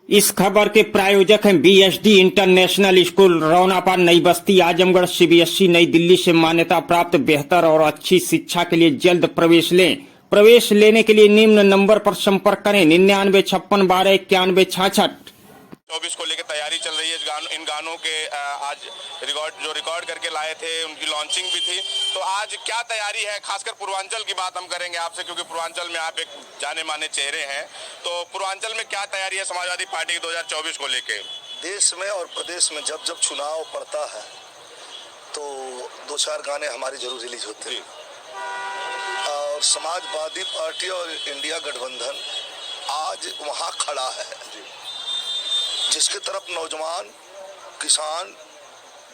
इस खबर के प्रायोजक हैं बीएसडी इंटरनेशनल स्कूल रौनापार नई बस्ती आजमगढ़। सीबीएसई नई दिल्ली से मान्यता प्राप्त बेहतर और अच्छी शिक्षा के लिए जल्द प्रवेश लें। प्रवेश लेने के लिए निम्न नंबर पर संपर्क करें 9956129166। 24 को लेकर तैयारी चल रही है। इन गानों के आज रिकॉर्ड करके लाए थे, उनकी लॉन्चिंग भी थी। तो आज क्या तैयारी है, खासकर पूर्वांचल की बात हम करेंगे आपसे, क्योंकि पूर्वांचल में आप एक जाने माने चेहरे हैं। तो पूर्वांचल में क्या तैयारी है समाजवादी पार्टी की 2024 को लेकर? देश में और प्रदेश में जब जब चुनाव पड़ता है तो दो चार गाने हमारे जरूर रिलीज होते हैं। और समाजवादी पार्टी और इंडिया गठबंधन आज वहाँ खड़ा है जिसकी तरफ नौजवान, किसान,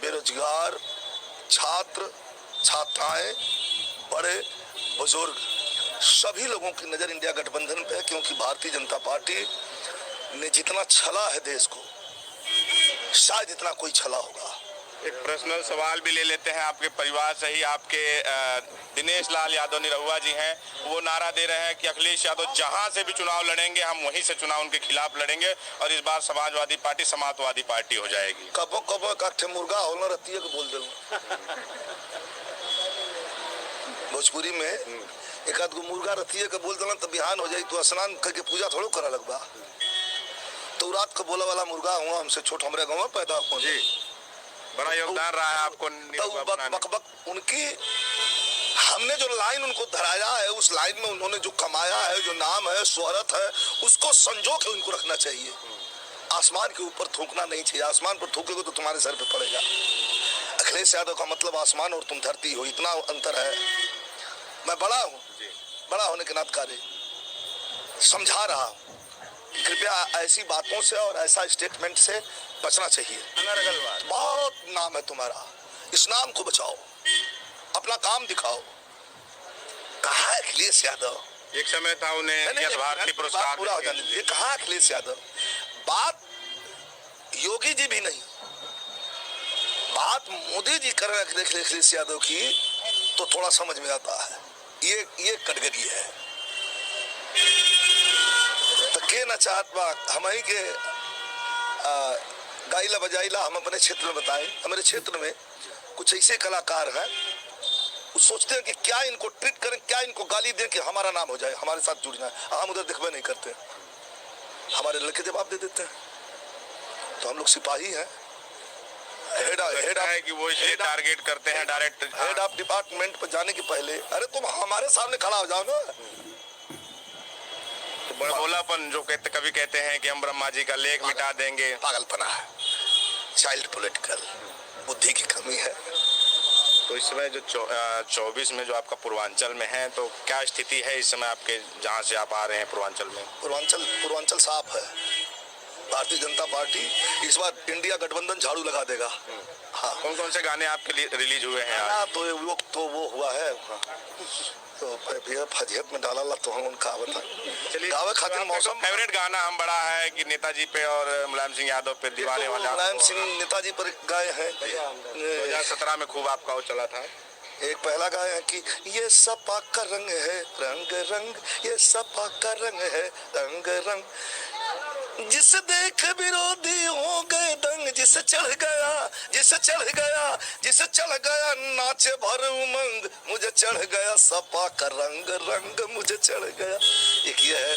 बेरोजगार, छात्र, छात्राएं, बड़े बुजुर्ग सभी लोगों की नजर इंडिया गठबंधन पे है। क्योंकि भारतीय जनता पार्टी ने जितना छला है देश को, शायद इतना कोई छला होगा। एक पर्सनल सवाल भी ले लेते हैं आपके परिवार से ही। आपके दिनेश लाल यादव निरहुआ जी हैं, वो नारा दे रहे हैं कि अखिलेश यादव जहां से भी चुनाव लड़ेंगे हम वहीं से चुनाव उनके खिलाफ लड़ेंगे और इस बार समाजवादी पार्टी समाजवादी पार्टी हो जाएगी। कबो कबो काठे मुर्गा होना रतिया को बोल दे भोजपुरी में एक आध गो मुर्गा रतिया के बोल देना तो बिहान हो जाई। तो स्नान करके पूजा थोड़ा करा लगवा। तो रात को बोला वाला मुर्गा हुआ, हमसे छोट हमारे गाँव में पैदा हो जी। बड़ा योगदान रहा है आपको। बक उनकी हमने जो लाइन उनको धराया है, उस लाइन में उन्होंने जो कमाया है, जो नाम है, शोहरत है, उसको संजो के उनको रखना चाहिए। आसमान के ऊपर थूकना नहीं चाहिए। आसमान पर थूकोगे तो तुम्हारे सर पे पड़ेगा। अखिलेश यादव का मतलब आसमान और तुम धरती हो, इतना अंतर है। मैं बड़ा हूँ, बड़ा होने के नाते समझा रहा हूँ। कृपया ऐसी बातों से और ऐसा स्टेटमेंट से बचना चाहिए। बहुत नाम है तुम्हारा, इस नाम को बचाओ, अपना काम दिखाओ। कहाँ है अखिलेश यादव? एक समय था उन्हें भारतीय पुरस्कार पूरा हो जाने दीजिए। कहाँ है अखिलेश यादव? बात योगी जी भी नहीं, बात मोदी जी कर रहे हैं अखिलेश यादव की, तो थोड़ा समझ में आता है। ये कटगरी है तो के न चाहत बा हम ही के गाइला बजाइला हम अपने क्षेत्र में बताएं। हमारे क्षेत्र में कुछ ऐसे कलाकार हैं, वो सोचते हैं कि क्या इनको ट्रीट करें, क्या इनको गाली दें कि हमारा नाम हो जाए, हमारे साथ जुड़ जाए। हम उधर दिखबे नहीं करते, हमारे लड़के जवाब दे देते हैं। तो हम लोग सिपाही हैं। हेड है कि वो इसे टारगेट करते हैं डायरेक्ट। हेड ऑफ डिपार्टमेंट पर जाने के पहले अरे तुम हमारे सामने खड़ा हो जाओ ना। बोलापन जो कभी कहते हैं कि हम ब्रह्मा जी का लेख मिटा देंगे, पागलपना है, चाइल्ड पॉलिटिकल बुद्धि की कमी है। तो इस समय जो 24 में जो आपका पूर्वांचल में है, तो क्या स्थिति है इस समय आपके जहां से आप आ रहे हैं पूर्वांचल में? पूर्वांचल साफ है। भारतीय जनता पार्टी इस बार इंडिया गठबंधन झाड़ू लगा देगा। हाँ। कौन कौन से गाने आपके लिए रिलीज हुए हैं? तो वो हुआ है तो फजीहत में डाला ला तो हम उनका बता। चलिए, खातिर मौसम फेवरेट गाना हम बड़ा है कि नेताजी पे और मुलायम सिंह यादव पे दीवाने वाला। मुलायम सिंह नेताजी पर गाए हैं। 2017 में खूब आपका वो चला था। एक पहला गाए हैं कि ये सपा का रंग है रंग रंग, ये सपा का रंग है रंग रंग, जिसे देख विरोधी हो गए दंग, जिसे चढ़ गया नाचे भर उमंग, मुझे चढ़ गया सपा का रंग रंग, मुझे चढ़ गया। एक ये है,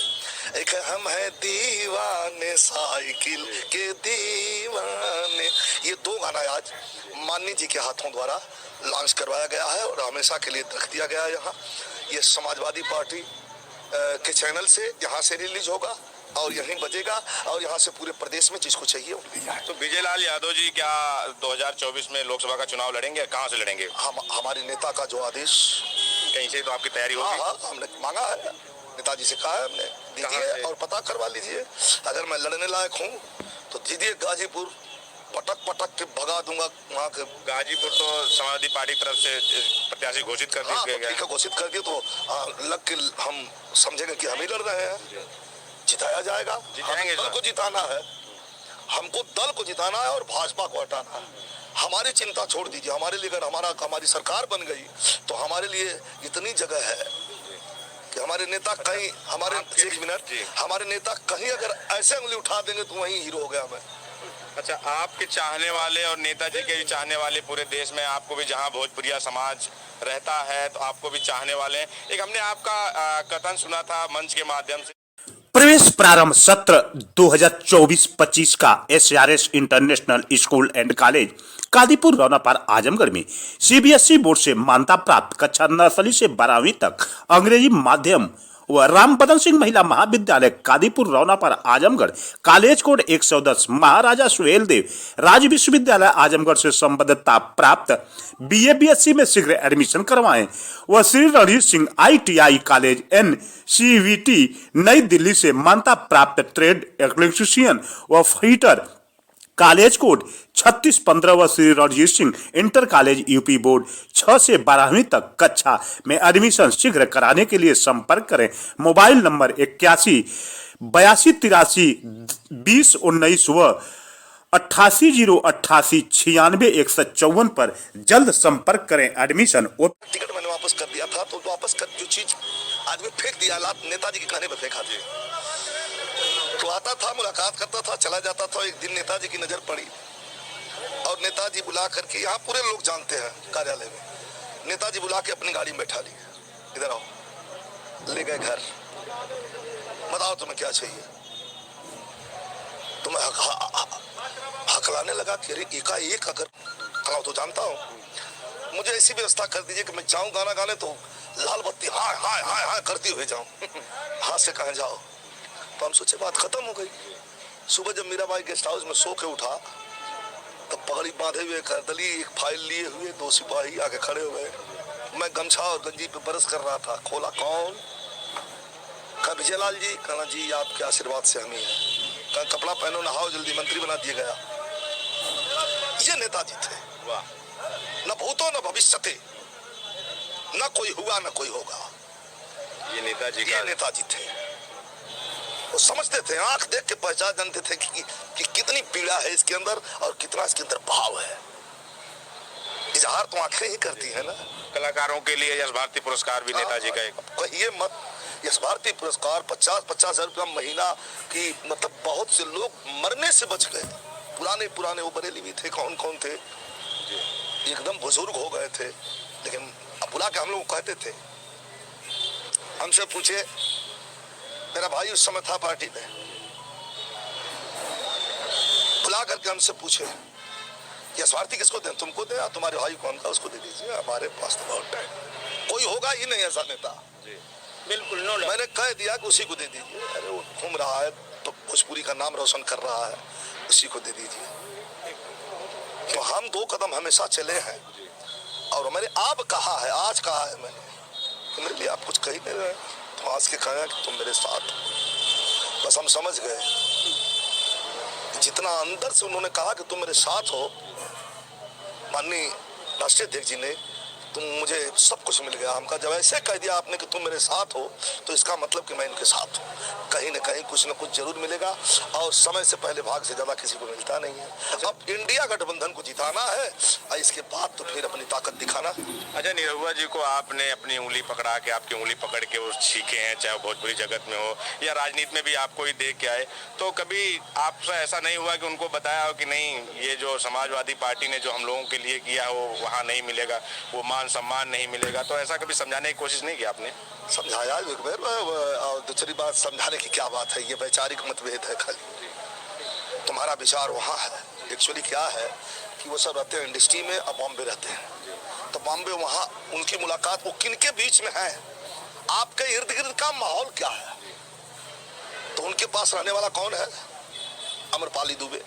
एक है हम है दीवाने साइकिल के दीवाने। ये दो गाना आज माननी जी के हाथों द्वारा लॉन्च करवाया गया है और हमेशा के लिए रख दिया गया है यहाँ। ये समाजवादी पार्टी के चैनल से यहाँ से रिलीज होगा और यहीं बजेगा और यहाँ से पूरे प्रदेश में जिसको चाहिए वो मिल जाए। तो विजय लाल यादव जी क्या 2024 में लोकसभा का चुनाव लड़ेंगे? कहाँ से लड़ेंगे? हमारे नेता का जो आदेश कहीं से, तो आपकी तैयारी होगी? हाँ, हमने मांगा है, नेताजी से कहा है हमने, दीजिए और पता करवा लीजिए। अगर मैं लड़ने लायक हूँ तो दीजिए। गाजीपुर पटक के भगा दूंगा वहाँ के। गाजीपुर तो समाजवादी पार्टी की तरफ से प्रत्याशी घोषित कर दिया गया। घोषित कर दिए तो लग के हम समझेंगे कि हम ही लड़ रहे हैं। जिताया जाएगा। दल को जिताना है, हमको दल को जिताना है और भाजपा को हटाना है। हमारी चिंता छोड़ दीजिए। हमारे लिए अगर हमारी सरकार बन गई तो हमारे लिए इतनी जगह है कि हमारे नेता कहीं हमारे आपके- एक मिनट जी। हमारे नेता कहीं अगर ऐसे उंगली उठा देंगे तो वहीं हीरो हो गया मैं। अच्छा, आपके चाहने वाले और नेताजी के भी चाहने वाले पूरे देश में, आपको भी जहां भोजपुरिया समाज रहता है तो आपको भी चाहने वाले हैं। एक हमने आपका कथन सुना था मंच के माध्यम से। प्रवेश प्रारंभ सत्र 2024-25 का SRS international school and college Kadipur Raunapar Azamgarh में सीबीएसई बोर्ड से मान्यता प्राप्त कक्षा नर्सरी से 12वीं तक अंग्रेजी माध्यम व राम बदन सिंह महिला महाविद्यालय कादीपुर रौनापार आजमगढ़ कॉलेज कोड 110 महाराजा सुहेल देव राज्य विश्वविद्यालय आजमगढ़ से संबद्धता प्राप्त बीए बीएससी में शीघ्र एडमिशन करवाएं व Shri Ranjit Singh ITI college NCVT नई दिल्ली से मान्यता प्राप्त ट्रेड इलेक्ट्रीशियन व फाइटर कॉलेज कोड 3615 व Shri Ranjit Singh inter college UP board 6 से 12वीं तक कक्षा में एडमिशन शीघ्र कराने के लिए संपर्क करें। मोबाइल नंबर 81 82 83 20 19 व 88 088 96 154 पर जल्द संपर्क करें। एडमिशन टिकट मैंने वापस कर दिया था, तो वापस कर जो चीज आदमी फेंक दिया, नेताजी के कहने पर फेंका दिया। तो आता था, मुलाकात करता था, चला जाता था। एक दिन नेताजी की नजर पड़ी और नेताजी बुला करके, यहाँ पूरे लोग जानते हैं कार्यालय में, नेताजी बुला के अपनी गाड़ी में बैठा ली, इधर आओ, ले गए घर। बताओ तुम्हें क्या चाहिए? तो मैं हकलाने लगा कि अरे एकाएक अगर खलाओ तो जानता हूँ, मुझे ऐसी व्यवस्था कर दीजिए कि मैं जाऊं गाना गाने तो लाल बत्ती हाय हाय हाय हाय करती हुए जाऊं, हाथ से कहे जाओ। तो हम सोचे बात खत्म हो गई। सुबह जब मीराबाई गेस्ट हाउस में सो के उठा तब पगड़ी बांधे हुए करदली एक फाइल लिए हुए 2 सिपाही आके खड़े हो गए। मैं गमछा और गंजी पे बरस कर रहा था। खोला, कौन? कहा विजयलाल जी। कहना जी आपके आशीर्वाद से हम ही हैं। कहा कपड़ा पहनो, नहाओ, जल्दी मंत्री बना दिया गया। ये नेताजी थे। वाह। न भूतो न भविष्यते, न कोई हुआ न कोई होगा। ये नेताजी ये नेताजी थे। वो समझते थे, आंख देख के पहचान जानते थे कि कितनी पीड़ा है इसके अंदर और कितना इसके अंदर भाव है। इजहार तो आंखें ही करती है ना। कलाकारों के लिए यश भारती पुरस्कार भी नेताजी का एक। कहिए मत, यश भारती पुरस्कार 50-50 हजार रुपया महीना की, मतलब बहुत से लोग मरने से बच गए। पुराने वो बरेली भी थे, कौन कौन थे, एकदम बुजुर्ग हो गए थे, लेकिन बुला के हम लोग कहते थे, हमसे पूछे, मेरा भाई उस समय था पार्टी में, बुला करके हमसे पूछे यश भारती किसको दें? तुमको दें या तुम्हारे भाई कौन का, उसको दे दीजिए, हमारे पास तो बहुत टाइम, कोई होगा ही नहीं ऐसा नेता। बिल्कुल। मैंने कह दिया कि उसी को दे दीजिए। अरे वो घूम रहा है तो भोजपुरी का नाम रोशन कर रहा है, उसी को दे दीजिए। तो हम 2 कदम हमेशा चले हैं और मैंने अब कहा है, आज कहा है मैंने, तो मेरे लिए आप कुछ कही नहीं रहे, तो आज के कहा कि तुम मेरे साथ। बस हम समझ गए, जितना अंदर से उन्होंने कहा कि तुम मेरे साथ हो, माननीय राष्ट्रीय अध्यक्ष जी ने, तुम मुझे सब कुछ मिल गया। हमका जब ऐसे कह दिया आपने कि तुम मेरे साथ हो, तो इसका मतलब कि मैं इनके साथ हूँ। कहीं न कहीं कुछ न कुछ जरूर मिलेगा और समय से पहले भाग से ज्यादा किसी को मिलता नहीं है। अब इंडिया गठबंधन को जिताना है और इसके बाद तो फिर अपनी ताकत दिखाना। अच्छा, निरहुआ जी को आपने अपनी उंगली पकड़ा के, आपकी उंगली पकड़ के वो सीखे हैं, चाहे भोजपुरी जगत में हो या राजनीति में भी आपको ही देख के आए, तो कभी आपसे ऐसा नहीं हुआ कि उनको बताया हो कि नहीं, ये जो समाजवादी पार्टी ने जो हम लोगों के लिए किया वो वहाँ नहीं मिलेगा, वो मान सम्मान नहीं मिलेगा? तो ऐसा कभी समझाने की कोशिश नहीं की आपने? समझाया एक बार, और दूसरी बात समझाने की क्या बात है, ये वैचारिक मतभेद है खाली। तुम्हारा विचार वहाँ है, एक्चुअली क्या है कि वो सब रहते हैं इंडस्ट्री में और बॉम्बे रहते हैं, तो बॉम्बे वहाँ उनकी मुलाकात वो किनके बीच में है, आपके इर्द गिर्द का माहौल क्या है। तो उनके पास रहने वाला कौन है? अमरपाली दुबे।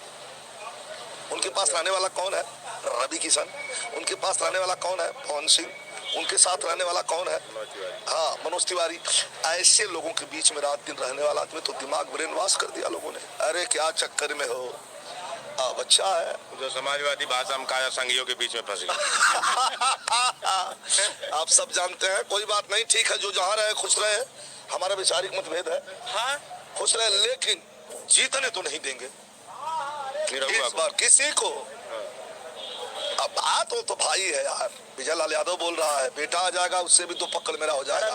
उनके पास रहने वाला कौन है? रवि किशन। उनके पास रहने वाला कौन है? पवन सिंह। उनके साथ रहने वाला कौन है? हाँ, मनोज तिवारी। ऐसे लोगों के बीच में रात दिन रहने वाला आदमी तो दिमाग ब्रेन वॉश कर दिया लोगों ने। अरे क्या चक्कर में हो, बच्चा है जो समाजवादी भाषा में काया संघियों के बीच में फंस गया। आप सब जानते हैं, कोई बात नहीं, ठीक है, जो जहाँ रहे खुश रहे। हमारा वैचारिक मतभेद है, हाँ, खुश रहे, लेकिन जीतने तो नहीं देंगे इस बार किसी को। अब बात हो तो भाई है यार, विजय लाल यादव बोल रहा है बेटा आ जाएगा, उससे भी तो पकड़ मेरा हो जाएगा।